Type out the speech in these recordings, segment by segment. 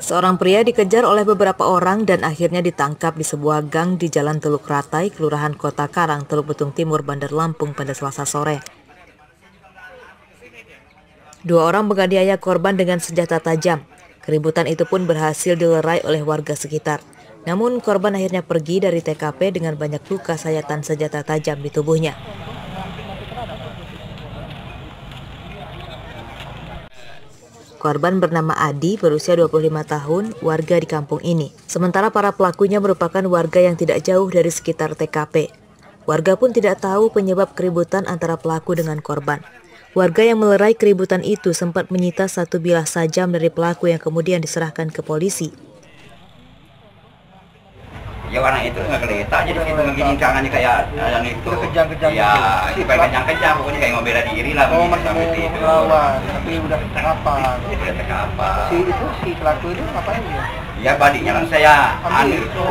Seorang pria dikejar oleh beberapa orang dan akhirnya ditangkap di sebuah gang di Jalan Teluk Ratai, Kelurahan Kota Karang, Teluk Betung Timur, Bandar Lampung pada Selasa sore. Dua orang menganiaya korban dengan senjata tajam. Keributan itu pun berhasil dilerai oleh warga sekitar. Namun korban akhirnya pergi dari TKP dengan banyak luka sayatan senjata tajam di tubuhnya. Korban bernama Adi, berusia 25 tahun, warga di kampung ini. Sementara para pelakunya merupakan warga yang tidak jauh dari sekitar TKP. Warga pun tidak tahu penyebab keributan antara pelaku dengan korban. Warga yang melerai keributan itu sempat menyita satu bilah sajam dari pelaku yang kemudian diserahkan ke polisi. Ya anak itu nggak kelihatan, jadi situ begini tangannya kayak yang itu. Kejang-kejang. Ya, itu kayak kejang-kejang, pokoknya kayak mau bela diri lah. Oh, masih mau melawan, tapi udah kapan? Udah kapan? Si pelaku itu ngapain dia? Ya badinya kan saya itu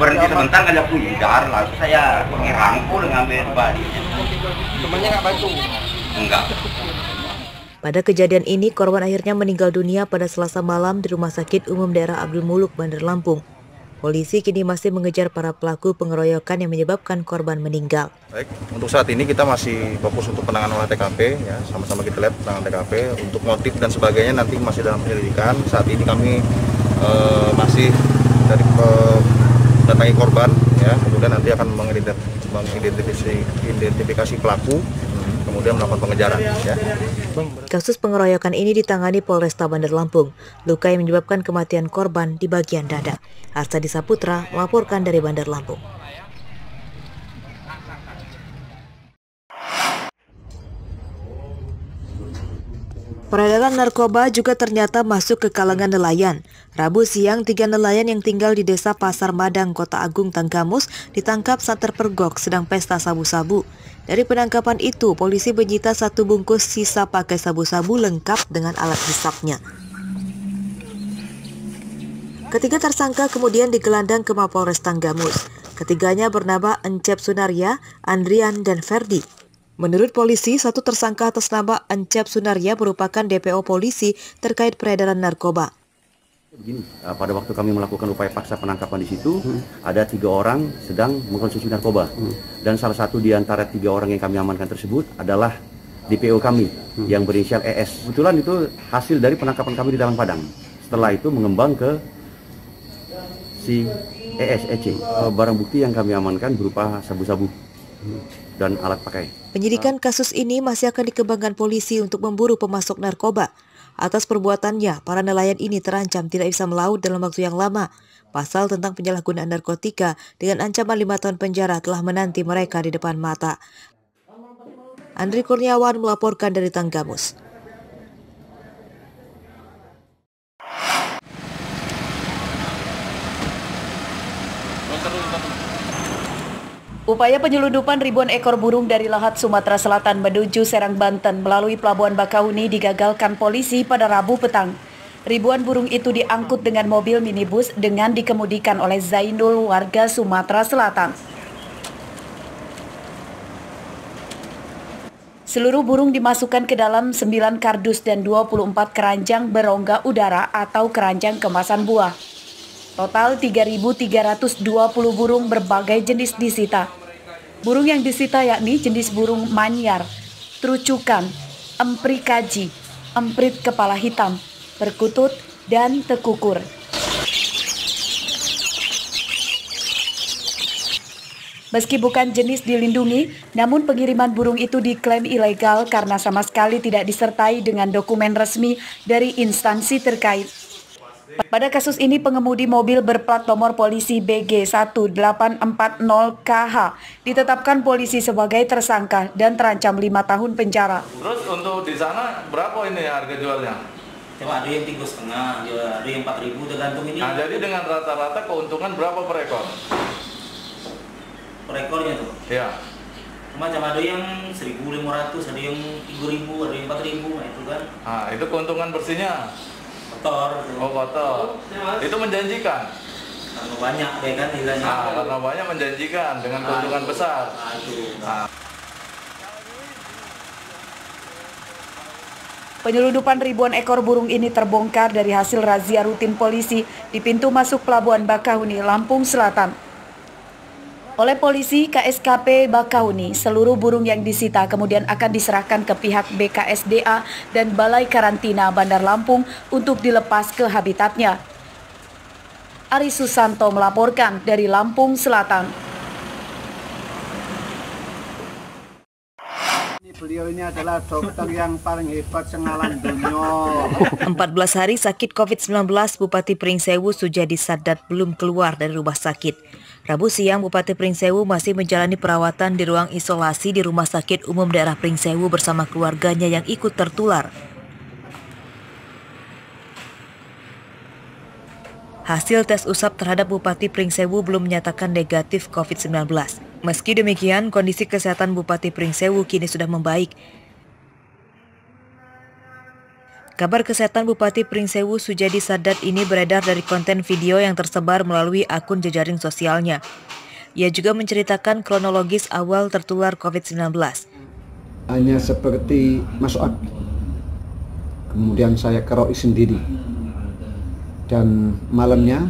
berhenti sebentar ngajak buyar, langsung saya ngerangkul ngambil badinya. Temannya nggak bantu? Enggak. Pada kejadian ini, korban akhirnya meninggal dunia pada Selasa malam di Rumah Sakit Umum Daerah Abdul Muluk, Bandar Lampung. Polisi kini masih mengejar para pelaku pengeroyokan yang menyebabkan korban meninggal. Baik, untuk saat ini kita masih fokus untuk penanganan olah TKP, ya, sama-sama kita lihat penanganan TKP. Untuk motif dan sebagainya nanti masih dalam penyelidikan. Saat ini kami masih dari mendatangi korban, ya, kemudian nanti akan mengidentifikasi pelaku, kemudian melakukan pengejaran. Ya. Kasus pengeroyokan ini ditangani Polresta Bandar Lampung. Luka yang menyebabkan kematian korban di bagian dada. Arsadi Saputra melaporkan dari Bandar Lampung. Peredaran narkoba juga ternyata masuk ke kalangan nelayan. Rabu siang, 3 nelayan yang tinggal di Desa Pasar Madang, Kota Agung, Tanggamus ditangkap saat terpergok sedang pesta sabu-sabu. Dari penangkapan itu, polisi menyita 1 bungkus sisa pakai sabu-sabu lengkap dengan alat hisapnya. Ketiga tersangka kemudian digelandang ke Mapolres Tanggamus. Ketiganya bernama Encep Sunarya, Andrian, dan Ferdi. Menurut polisi, 1 tersangka atas nama Encep Sunarya merupakan DPO polisi terkait peredaran narkoba. Begini, pada waktu kami melakukan upaya paksa penangkapan di situ, ada 3 orang sedang mengkonsumsi narkoba. Dan salah satu di antara 3 orang yang kami amankan tersebut adalah DPO kami yang berinisial ES. Kebetulan itu hasil dari penangkapan kami di Taman Padang. Setelah itu mengembang ke si EC. Barang bukti yang kami amankan berupa sabu-sabu dan alat pakai. Penyidikan kasus ini masih akan dikembangkan polisi untuk memburu pemasok narkoba. Atas perbuatannya, para nelayan ini terancam tidak bisa melaut dalam waktu yang lama. Pasal tentang penyalahgunaan narkotika dengan ancaman 5 tahun penjara telah menanti mereka di depan mata. Andri Kurniawan melaporkan dari Tanggamus. Upaya penyelundupan ribuan ekor burung dari Lahat, Sumatera Selatan menuju Serang, Banten melalui Pelabuhan Bakauni digagalkan polisi pada Rabu petang. Ribuan burung itu diangkut dengan mobil minibus dengan dikemudikan oleh Zainul, warga Sumatera Selatan. Seluruh burung dimasukkan ke dalam 9 kardus dan 24 keranjang berongga udara atau keranjang kemasan buah. Total 3.320 burung berbagai jenis disita. Burung yang disita yakni jenis burung manyar, trucukan, emprit kaji, emprit kepala hitam, perkutut, dan tekukur. Meski bukan jenis dilindungi, namun pengiriman burung itu diklaim ilegal karena sama sekali tidak disertai dengan dokumen resmi dari instansi terkait. Pada kasus ini, pengemudi mobil berplat nomor polisi BG 1840KH ditetapkan polisi sebagai tersangka dan terancam 5 tahun penjara. Terus untuk di sana berapa ini harga jualnya? Coba ada yang 3,5, ada yang 4.000 tergantung ini. Nah, jadi dengan rata-rata keuntungan berapa per ekor? Per ekornya tuh? Ya. Macam ada yang 1.500, ada yang 3.000, ada yang 4.000, nah itu kan. Nah, itu keuntungan bersihnya? Kotor. Oh, kotor. Itu menjanjikan? Karena banyak ya kan nilainya. Nah, karena banyak menjanjikan dengan keuntungan besar. Nah, itu. Nah. Penyelundupan ribuan ekor burung ini terbongkar dari hasil razia rutin polisi di pintu masuk Pelabuhan Bakahuni, Lampung Selatan. Oleh polisi KSKP Bakahuni, seluruh burung yang disita kemudian akan diserahkan ke pihak BKSDA dan Balai Karantina Bandar Lampung untuk dilepas ke habitatnya. Ari Susanto melaporkan dari Lampung Selatan. Beliau ini adalah dokter yang paling hebat sengalan dunia. 14 hari sakit COVID-19, Bupati Pringsewu Sujadi Sadat belum keluar dari rumah sakit. Rabu siang, Bupati Pringsewu masih menjalani perawatan di ruang isolasi di Rumah Sakit Umum Daerah Pringsewu bersama keluarganya yang ikut tertular. Hasil tes usap terhadap Bupati Pringsewu belum menyatakan negatif COVID-19. Meski demikian, kondisi kesehatan Bupati Pringsewu kini sudah membaik. Kabar kesehatan Bupati Pringsewu Sujadi Sadat ini beredar dari konten video yang tersebar melalui akun jejaring sosialnya. Ia juga menceritakan kronologis awal tertular COVID-19. Hanya seperti masuk akal. Kemudian saya keroi sendiri. Dan malamnya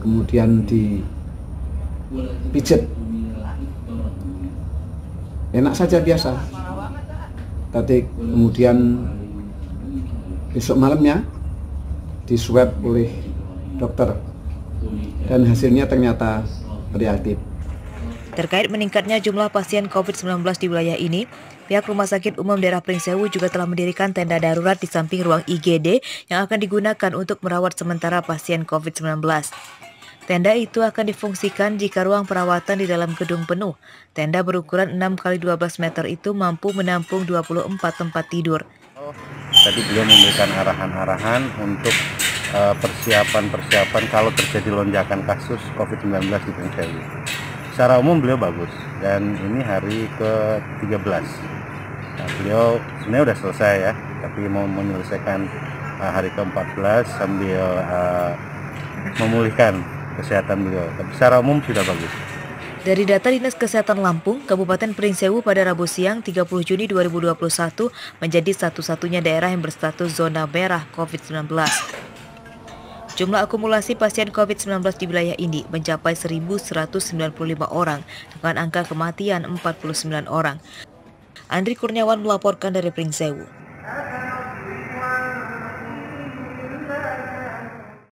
kemudian dipijat. Enak saja biasa. Tadi kemudian besok malamnya diswab oleh dokter dan hasilnya ternyata reaktif. Terkait meningkatnya jumlah pasien COVID-19 di wilayah ini, pihak Rumah Sakit Umum Daerah Pringsewu juga telah mendirikan tenda darurat di samping ruang IGD yang akan digunakan untuk merawat sementara pasien COVID-19. Tenda itu akan difungsikan jika ruang perawatan di dalam gedung penuh. Tenda berukuran 6x12 meter itu mampu menampung 24 tempat tidur. Tadi beliau memberikan arahan-arahan untuk persiapan kalau terjadi lonjakan kasus COVID-19 di Pringsewu. Secara umum beliau bagus dan ini hari ke-13. Nah, beliau sebenarnya udah selesai ya, tapi mau menyelesaikan hari ke-14 sambil memulihkan kesehatan beliau. Tapi secara umum sudah bagus. Dari data Dinas Kesehatan Lampung, Kabupaten Pringsewu pada Rabu siang 30 Juni 2021 menjadi satu-satunya daerah yang berstatus zona merah COVID-19. Jumlah akumulasi pasien COVID-19 di wilayah ini mencapai 1.195 orang dengan angka kematian 49 orang. Andri Kurniawan melaporkan dari Pringsewu.